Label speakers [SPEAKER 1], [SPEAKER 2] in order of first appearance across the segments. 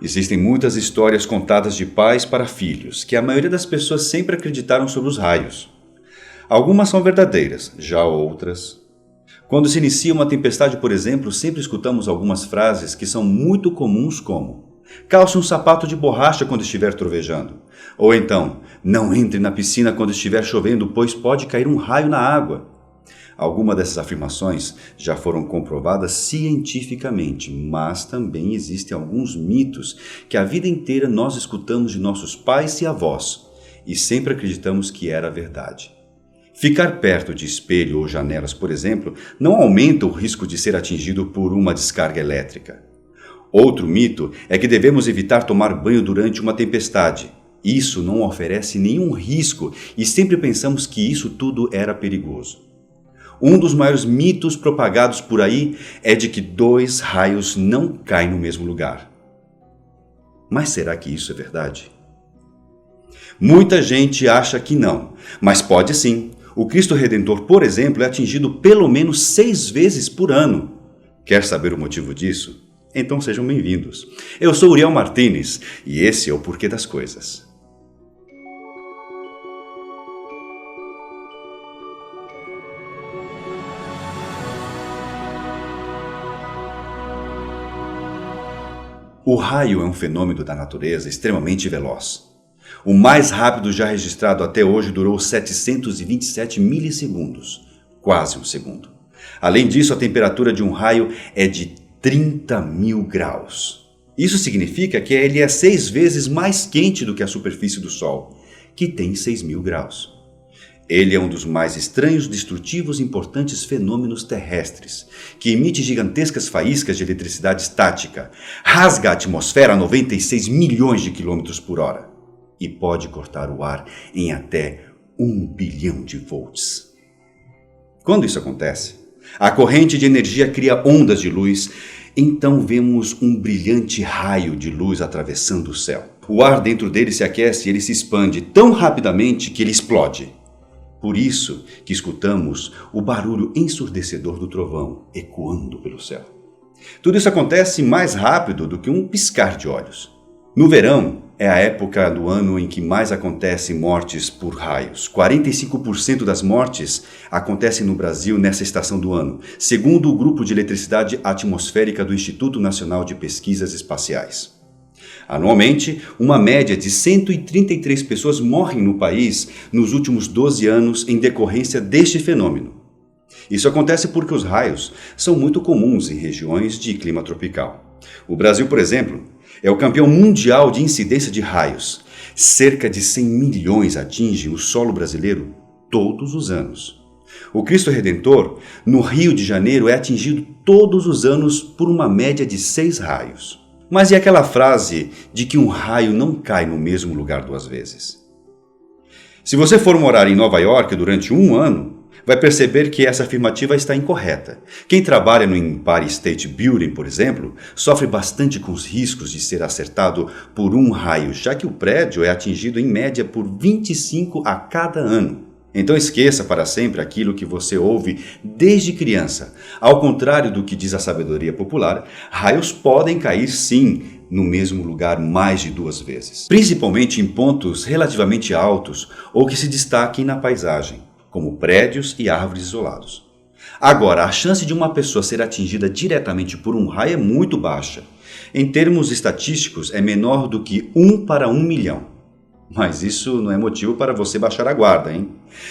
[SPEAKER 1] Existem muitas histórias contadas de pais para filhos, que a maioria das pessoas sempre acreditaram sobre os raios. Algumas são verdadeiras, já outras. Quando se inicia uma tempestade, por exemplo, sempre escutamos algumas frases que são muito comuns como: calce um sapato de borracha quando estiver trovejando. Ou então, não entre na piscina quando estiver chovendo, pois pode cair um raio na água. Algumas dessas afirmações já foram comprovadas cientificamente, mas também existem alguns mitos que a vida inteira nós escutamos de nossos pais e avós e sempre acreditamos que era verdade. Ficar perto de espelho ou janelas, por exemplo, não aumenta o risco de ser atingido por uma descarga elétrica. Outro mito é que devemos evitar tomar banho durante uma tempestade. Isso não oferece nenhum risco e sempre pensamos que isso tudo era perigoso. Um dos maiores mitos propagados por aí é de que 2 raios não caem no mesmo lugar. Mas será que isso é verdade? Muita gente acha que não, mas pode sim. O Cristo Redentor, por exemplo, é atingido pelo menos 6 vezes por ano. Quer saber o motivo disso? Então sejam bem-vindos. Eu sou Uriel Martínez e esse é o Porquê das Coisas. O raio é um fenômeno da natureza extremamente veloz. O mais rápido já registrado até hoje durou 727 milissegundos, quase um segundo. Além disso, a temperatura de um raio é de 30.000 graus. Isso significa que ele é 6 vezes mais quente do que a superfície do Sol, que tem 6.000 graus. Ele é um dos mais estranhos, destrutivos e importantes fenômenos terrestres, que emite gigantescas faíscas de eletricidade estática, rasga a atmosfera a 96 milhões de quilômetros por hora e pode cortar o ar em até 1 bilhão de volts. Quando isso acontece, a corrente de energia cria ondas de luz, então vemos um brilhante raio de luz atravessando o céu. O ar dentro dele se aquece e ele se expande tão rapidamente que ele explode. Por isso que escutamos o barulho ensurdecedor do trovão ecoando pelo céu. Tudo isso acontece mais rápido do que um piscar de olhos. No verão, é a época do ano em que mais acontecem mortes por raios. 45% das mortes acontecem no Brasil nessa estação do ano, segundo o Grupo de Eletricidade Atmosférica do Instituto Nacional de Pesquisas Espaciais. Anualmente, uma média de 133 pessoas morrem no país nos últimos 12 anos em decorrência deste fenômeno. Isso acontece porque os raios são muito comuns em regiões de clima tropical. O Brasil, por exemplo, é o campeão mundial de incidência de raios. Cerca de 100 milhões atingem o solo brasileiro todos os anos. O Cristo Redentor, no Rio de Janeiro, é atingido todos os anos por uma média de 6 raios. Mas e aquela frase de que um raio não cai no mesmo lugar 2 vezes? Se você for morar em Nova York durante 1 ano, vai perceber que essa afirmativa está incorreta. Quem trabalha no Empire State Building, por exemplo, sofre bastante com os riscos de ser acertado por um raio, já que o prédio é atingido em média por 25 a cada ano. Então esqueça para sempre aquilo que você ouve desde criança. Ao contrário do que diz a sabedoria popular, raios podem cair sim no mesmo lugar mais de 2 vezes. Principalmente em pontos relativamente altos ou que se destaquem na paisagem, como prédios e árvores isolados. Agora, a chance de uma pessoa ser atingida diretamente por um raio é muito baixa. Em termos estatísticos, é menor do que 1 para 1 milhão. Mas isso não é motivo para você baixar a guarda, hein?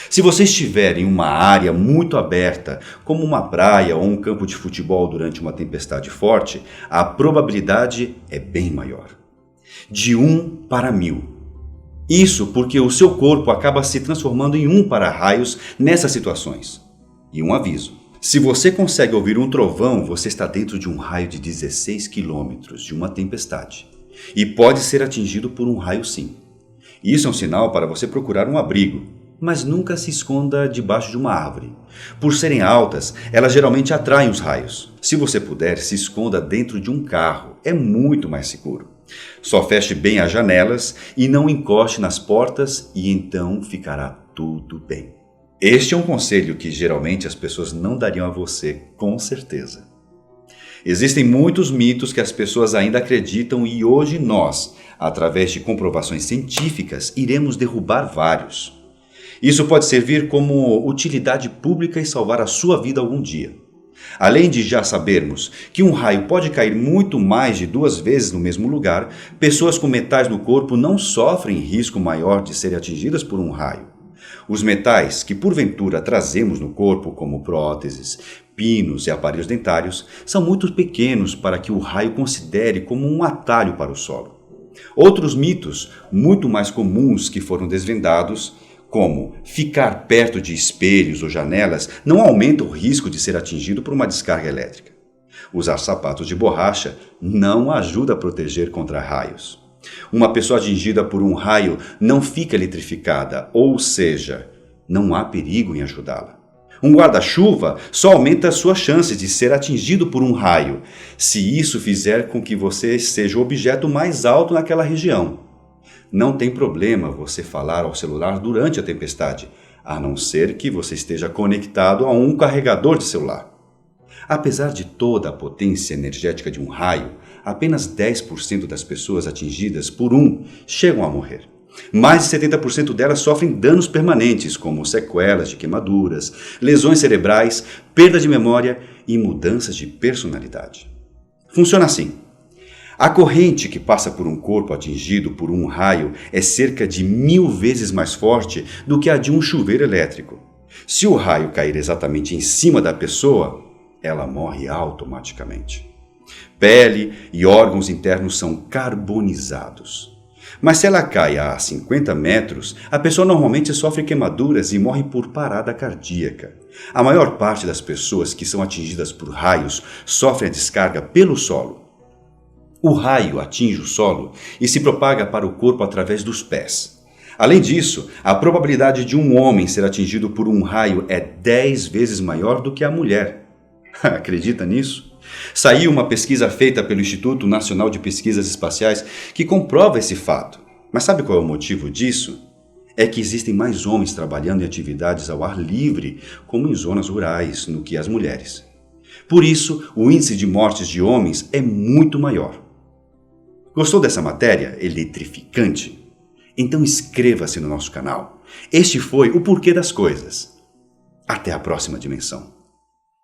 [SPEAKER 1] Se você estiver em uma área muito aberta, como uma praia ou um campo de futebol durante uma tempestade forte, a probabilidade é bem maior. De 1 para 1000. Isso porque o seu corpo acaba se transformando em um para-raios nessas situações. E um aviso: se você consegue ouvir um trovão, você está dentro de um raio de 16 quilômetros de uma tempestade. E pode ser atingido por um raio sim. Isso é um sinal para você procurar um abrigo, mas nunca se esconda debaixo de uma árvore. Por serem altas, elas geralmente atraem os raios. Se você puder, se esconda dentro de um carro, é muito mais seguro. Só feche bem as janelas e não encoste nas portas e então ficará tudo bem. Este é um conselho que geralmente as pessoas não dariam a você, com certeza. Existem muitos mitos que as pessoas ainda acreditam e hoje nós, através de comprovações científicas, iremos derrubar vários. Isso pode servir como utilidade pública e salvar a sua vida algum dia. Além de já sabermos que um raio pode cair muito mais de 2 vezes no mesmo lugar, pessoas com metais no corpo não sofrem risco maior de serem atingidas por um raio. Os metais que porventura trazemos no corpo, como próteses, pinos e aparelhos dentários, são muito pequenos para que o raio considere como um atalho para o solo. Outros mitos, muito mais comuns que foram desvendados, como ficar perto de espelhos ou janelas, não aumenta o risco de ser atingido por uma descarga elétrica. Usar sapatos de borracha não ajuda a proteger contra raios. Uma pessoa atingida por um raio não fica eletrificada, ou seja, não há perigo em ajudá-la. Um guarda-chuva só aumenta a sua chance de ser atingido por um raio, se isso fizer com que você seja o objeto mais alto naquela região. Não tem problema você falar ao celular durante a tempestade, a não ser que você esteja conectado a um carregador de celular. Apesar de toda a potência energética de um raio, apenas 10% das pessoas atingidas por um chegam a morrer. Mais de 70% delas sofrem danos permanentes, como sequelas de queimaduras, lesões cerebrais, perda de memória e mudanças de personalidade. Funciona assim. A corrente que passa por um corpo atingido por um raio é cerca de 1000 vezes mais forte do que a de um chuveiro elétrico. Se o raio cair exatamente em cima da pessoa, ela morre automaticamente. Pele e órgãos internos são carbonizados. Mas se ela cai a 50 metros, a pessoa normalmente sofre queimaduras e morre por parada cardíaca. A maior parte das pessoas que são atingidas por raios sofrem a descarga pelo solo. O raio atinge o solo e se propaga para o corpo através dos pés. Além disso, a probabilidade de um homem ser atingido por um raio é 10 vezes maior do que a mulher. Acredita nisso? Saiu uma pesquisa feita pelo Instituto Nacional de Pesquisas Espaciais que comprova esse fato. Mas sabe qual é o motivo disso? É que existem mais homens trabalhando em atividades ao ar livre, como em zonas rurais, do que as mulheres. Por isso, o índice de mortes de homens é muito maior. Gostou dessa matéria eletrificante? Então inscreva-se no nosso canal. Este foi o Porquê das Coisas. Até a próxima dimensão.